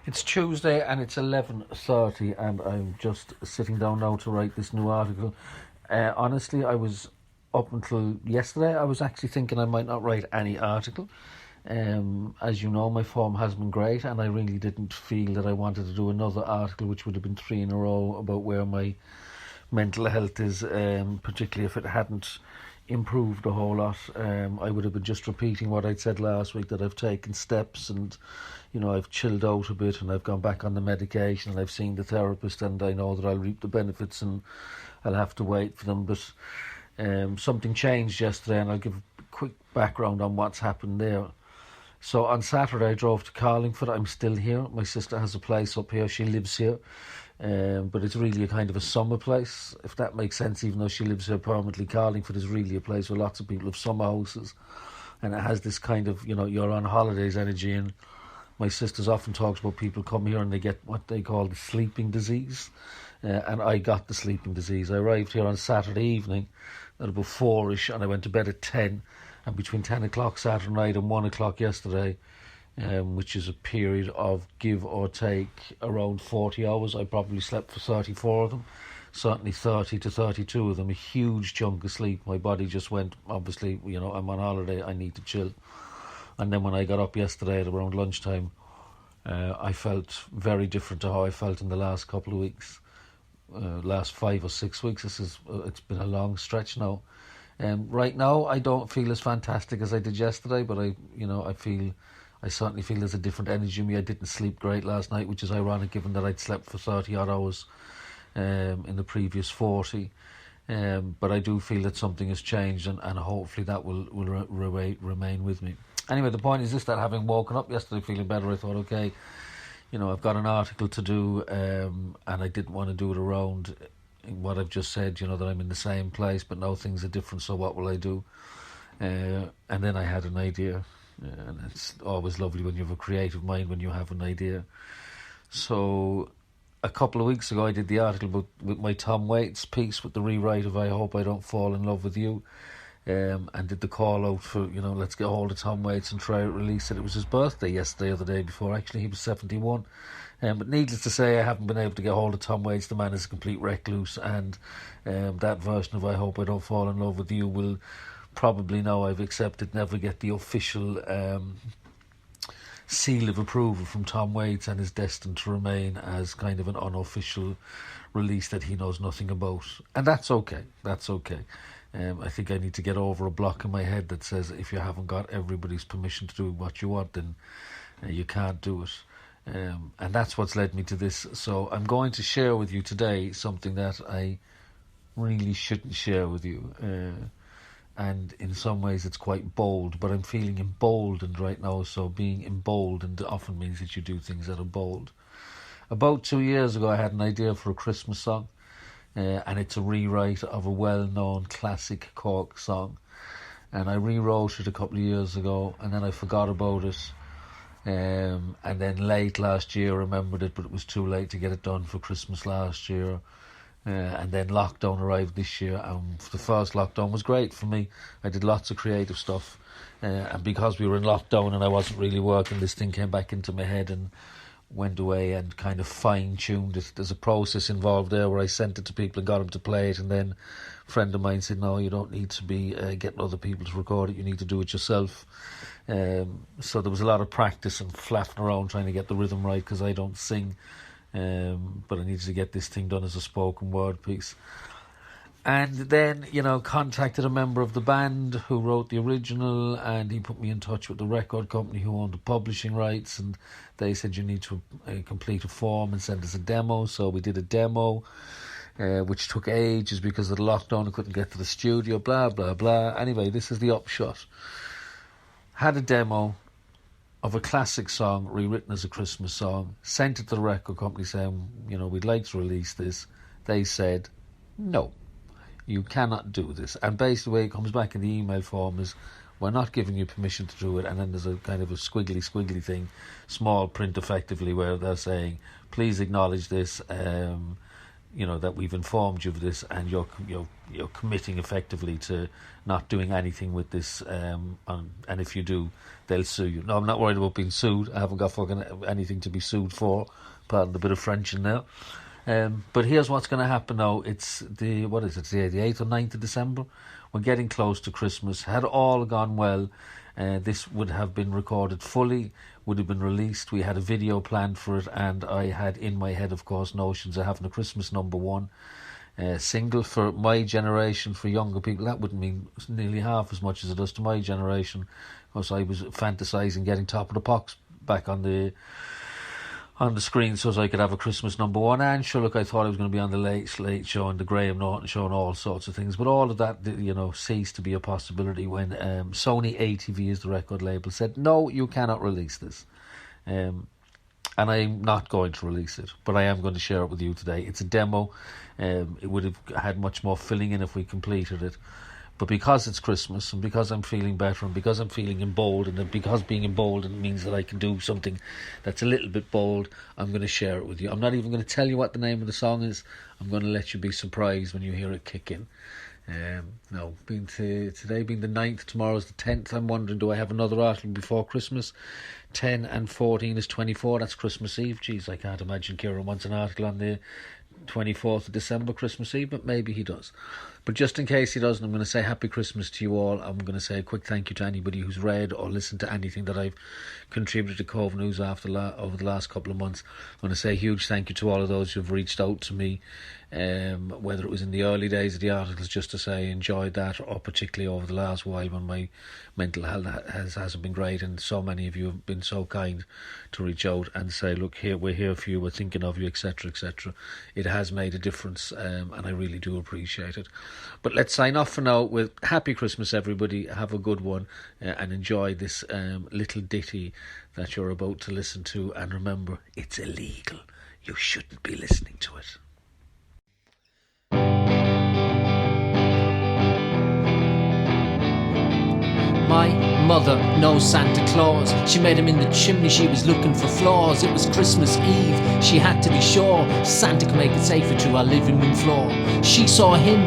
It's Tuesday and it's 11:30 and I'm just sitting down now to write this new article. Honestly, I was up until yesterday, I was actually thinking I might not write any article. As you know, my form has been great and I really didn't feel that I wanted to do another article, which would have been three in a row, about where my mental health is, particularly if it hadn't improved a whole lot. I would have been just repeating what I'd said last week, that I've taken steps and, I've chilled out a bit and I've gone back on the medication and I've seen the therapist and I know that I'll reap the benefits and I'll have to wait for them. But something changed yesterday and I'll give a quick background on what's happened there. So on Saturday I drove to Carlingford. I'm still here. My sister has a place up here. She lives here. But it's really a kind of a summer place, if that makes sense, even though she lives here permanently. Carlingford is really a place where lots of people have summer houses, and it has this kind of, you're on holidays energy. And my sister's often talks about people come here and they get what they call the sleeping disease, and I got the sleeping disease. I arrived here on Saturday evening at about 4ish and I went to bed at 10, and between 10 o'clock Saturday night and 1 o'clock yesterday, which is a period of give or take around 40 hours. I probably slept for 34 of them, certainly 30 to 32 of them, a huge chunk of sleep. My body just went, obviously, I'm on holiday, I need to chill. And then when I got up yesterday at around lunchtime, I felt very different to how I felt in the last couple of weeks, last 5 or 6 weeks. It's been a long stretch now. Right now, I don't feel as fantastic as I did yesterday, but I certainly feel there's a different energy in me. I didn't sleep great last night, which is ironic given that I'd slept for 30 odd hours in the previous 40. But I do feel that something has changed, and hopefully that will remain with me. Anyway, the point is this, that having woken up yesterday feeling better, I thought, okay, I've got an article to do, and I didn't want to do it around what I've just said, that I'm in the same place, but now things are different, so what will I do? And then I had an idea. And it's always lovely when you have a creative mind, when you have an idea. So a couple of weeks ago I did the article with my Tom Waits piece, with the rewrite of I Hope I Don't Fall in Love with You, and did the call out for, let's get hold of Tom Waits and try to release it. It was his birthday yesterday or the day before. Actually, he was 71. But needless to say, I haven't been able to get hold of Tom Waits. The man is a complete recluse, and that version of I Hope I Don't Fall in Love with You will probably, now I've accepted, never get the official seal of approval from Tom Waits, and is destined to remain as kind of an unofficial release that he knows nothing about. And that's okay. I think I need to get over a block in my head that says if you haven't got everybody's permission to do what you want, then you can't do it. And that's what's led me to this. So I'm going to share with you today something that I really shouldn't share with you. And in some ways it's quite bold, but I'm feeling emboldened right now. So being emboldened often means that you do things that are bold. About 2 years ago I had an idea for a Christmas song, and it's a rewrite of a well-known classic Cobh song, and I rewrote it a couple of years ago and then I forgot about it, and then late last year I remembered it, but it was too late to get it done for Christmas last year. And then lockdown arrived this year, and the first lockdown was great for me. I did lots of creative stuff, and because we were in lockdown and I wasn't really working, this thing came back into my head and went away and kind of fine-tuned it. There's a process involved there where I sent it to people and got them to play it, and then a friend of mine said, no, you don't need to be getting other people to record it, you need to do it yourself. So there was a lot of practice and flapping around trying to get the rhythm right, because I don't sing. But I needed to get this thing done as a spoken word piece. And then, contacted a member of the band who wrote the original, and he put me in touch with the record company who owned the publishing rights, and they said you need to complete a form and send us a demo. So we did a demo, which took ages because of the lockdown. I couldn't get to the studio, blah, blah, blah. Anyway, this is the upshot. Had a demo of a classic song rewritten as a Christmas song, sent it to the record company saying, we'd like to release this. They said, no, you cannot do this. And basically the way it comes back in the email form is, we're not giving you permission to do it. And then there's a kind of a squiggly thing, small print effectively, where they're saying, please acknowledge this. that we've informed you of this, and you're committing effectively to not doing anything with this. And if you do, they'll sue you. No, I'm not worried about being sued. I haven't got fucking anything to be sued for. Pardon the bit of French in there. But here's what's going to happen now. It's the 8th or 9th of December. We're getting close to Christmas. Had all gone well, this would have been recorded fully, would have been released. We had a video planned for it, and I had in my head, of course, notions of having a Christmas #1 single for my generation. For younger people, that wouldn't mean nearly half as much as it does to my generation, because I was fantasising getting Top of the Pops back on the screen so as I could have a Christmas #1. And sure, look, I thought I was going to be on the Late Show and the Graham Norton Show and all sorts of things. But all of that, ceased to be a possibility when Sony ATV, as the record label, said, no, you cannot release this. And I'm not going to release it, but I am going to share it with you today. It's a demo. It would have had much more filling in if we completed it. But because it's Christmas, and because I'm feeling better, and because I'm feeling emboldened, and because being emboldened means that I can do something that's a little bit bold, I'm going to share it with you. I'm not even going to tell you what the name of the song is. I'm going to let you be surprised when you hear it kick in. Today being the 9th, tomorrow's the 10th, I'm wondering, do I have another article before Christmas? 10 and 14 is 24, that's Christmas Eve. Jeez, I can't imagine Kieran wants an article on the 24th of December, Christmas Eve, but maybe he does. But just in case he doesn't, I'm going to say Happy Christmas to you all. I'm going to say a quick thank you to anybody who's read or listened to anything that I've contributed to Cobh News over the last couple of months. I'm going to say a huge thank you to all of those who've reached out to me, whether it was in the early days of the articles just to say enjoyed that, or particularly over the last while when my mental health hasn't been great, and so many of you have been so kind to reach out and say, look, we're here for you, we're thinking of you, etc, etc. It has made a difference, and I really do appreciate it. But let's sign off for now with Happy Christmas, everybody. Have a good one, and enjoy this little ditty that you're about to listen to. And remember, it's illegal. You shouldn't be listening to it. My mother knows Santa Claus. She met him in the chimney, she was looking for flaws. It was Christmas Eve, she had to be sure Santa could make it safer to our living room floor. She saw him,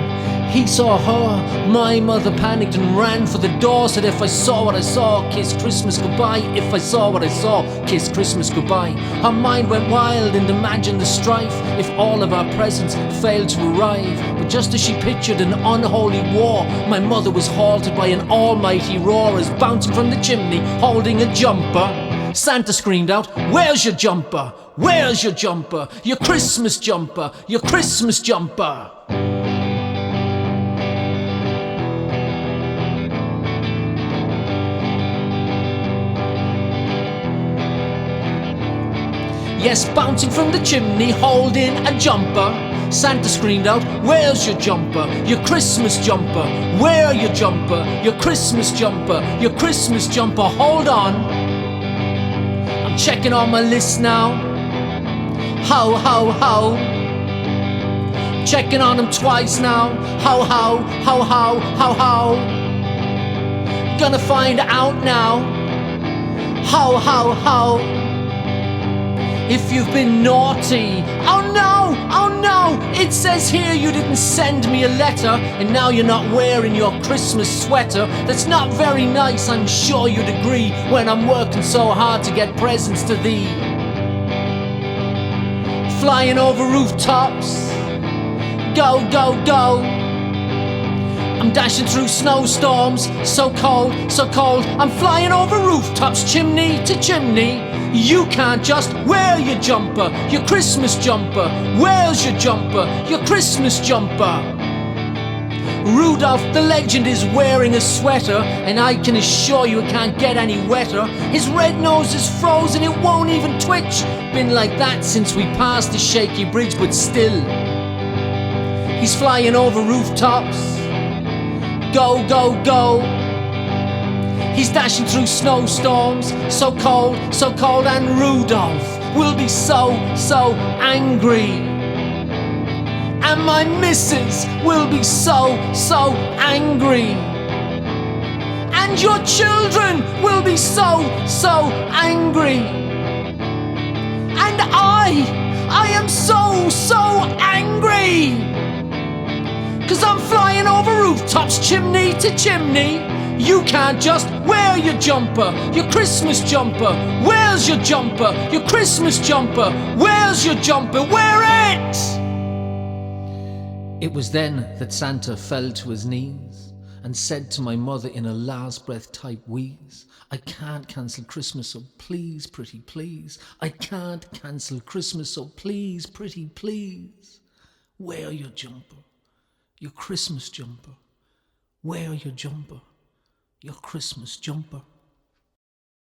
he saw her. My mother panicked and ran for the door. Said, if I saw what I saw, kiss Christmas goodbye. If I saw what I saw, kiss Christmas goodbye. Her mind went wild and imagined the strife if all of our presents failed to arrive. But just as she pictured an unholy war, my mother was halted by an almighty roar as bouncing from the chimney, holding a jumper, Santa screamed out, where's your jumper? Where's your jumper? Your Christmas jumper, your Christmas jumper. Yes, bouncing from the chimney, holding a jumper, Santa screamed out, where's your jumper? Your Christmas jumper. Where are your jumper? Your Christmas jumper. Your Christmas jumper. Hold on, I'm checking on my list now. How, checking on them twice now. How, gonna find out now. How, if you've been naughty. Oh no, it says here you didn't send me a letter, and now you're not wearing your Christmas sweater. That's not very nice, I'm sure you'd agree, when I'm working so hard to get presents to thee. Flying over rooftops, go, I'm dashing through snowstorms, so cold, I'm flying over rooftops, chimney to chimney. You can't just wear your jumper, your Christmas jumper. Where's your jumper, your Christmas jumper? Rudolph the legend is wearing a sweater, and I can assure you it can't get any wetter. His red nose is frozen, it won't even twitch. Been like that since we passed the shaky bridge, but still he's flying over rooftops, go. He's dashing through snowstorms, so cold, and Rudolph will be so angry. And my missus will be so angry. And your children will be so angry. And I am so angry. tops chimney to chimney. You can't just wear your jumper, your Christmas jumper. Where's your jumper, your Christmas jumper? Where's your jumper? Wear it! It was then that Santa fell to his knees and said to my mother in a last breath type wheeze, I can't cancel Christmas, so please, pretty please. I can't cancel Christmas, so please, pretty please. Wear your jumper, your Christmas jumper. Wear your jumper, your Christmas jumper.